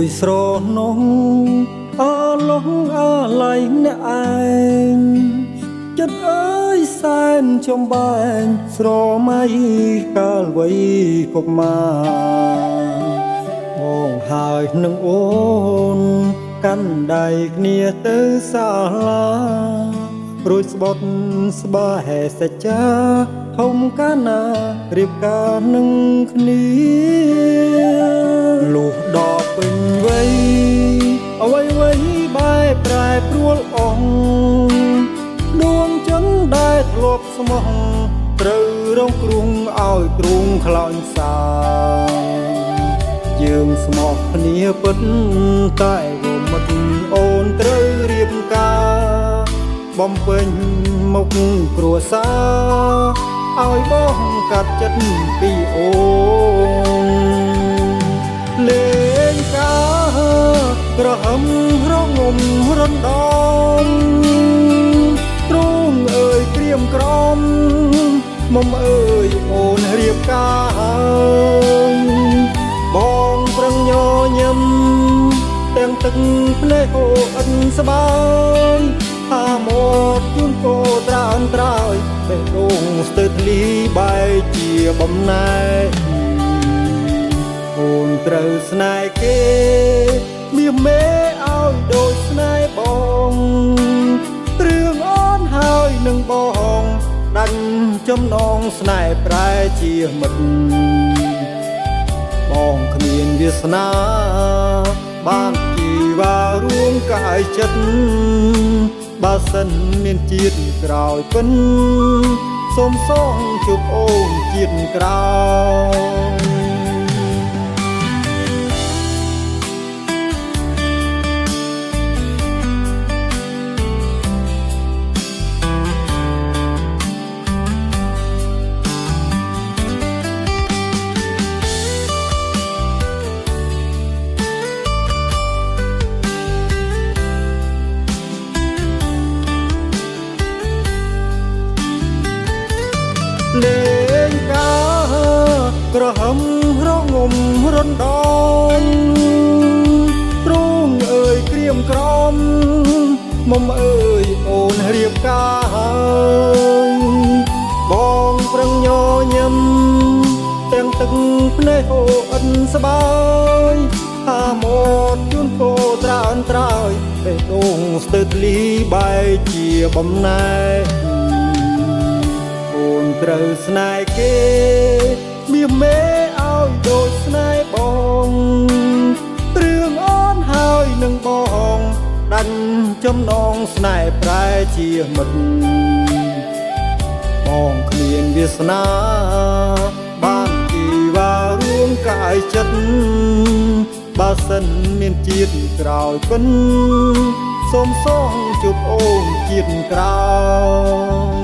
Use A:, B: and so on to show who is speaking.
A: យស្រនងអឡងអាឡៃអ្នកឯងចិត្តអើយសែនចំបែងស្រមៃកាលវ័យកុមារបងហើយនឹងអូនកាន់ដៃគ្នាទៅសាលារួចស្បត់ស្បែសច្ចាធំកាលណារៀបការនឹងគ្នាលុះដល់ពេញវ័យអ្វីបែបប្រែប្រួលអស់ដួងចិត្តដែលធ្លាប់ស្មោះត្រូវរងគ្រោះឲ្យទ្រូងខ្លោចសាយើងស្មោះគ្នាពិតតែវមិតអូនត្រូវរៀបការបំពេញមុខគ្រួសារឲ្យបងកាត់ចិត្តពីអូនលេងការក្រហមរងំរំដំទ្រូងអើយក្រៀមក្រំមុំអើយអូនរៀបការបងប្រឹងញញឹមទាំងទឹកភ្នែកអូអិនស្បើយអាមកជូនកោត្រានត្រើយបេះដូងស្ទើរធ្លីបែកជាបំណែកអូនត្រូវស្នេហ៍គេមាសមេឲ្យដូចស្នេហ៍បងត្រឿងអូនហើយនឹងបងដាច់ចំណងស្នេហ៍ប្រែជាមិត្តបងគ្មានវាសនាបានជីវ៉ារួមកាយចិត្តបើសិនមានជាតិក្រោយពិនសូមសងជួបអូនជាតិក្រោយលេងការក្រហមរងំរំដំទ្រូងអើយក្រៀមក្រំមុំអើយអូនរៀបការបងប្រឹងញញឹមទាំងទឹកភ្នែកអូអិនស្បើយអាមកជូនកោត្រានត្រើយបេះដូងស្ទើរធ្លីបែកជាបំណែកអូនត្រូវស្នេហ៍គេមាសមេឲ្យដូចស្នេហ៍បងត្រឿងអូនហើយនឹងបងដាច់ចំណងស្នេហ៍ប្រែជាមិត្តបងគ្មានវាសនាបានជីវ៉ារួមកាយចិត្តបើសិនមានជាតិក្រោយពិនសូមសងជួបអូនជាតិក្រោយ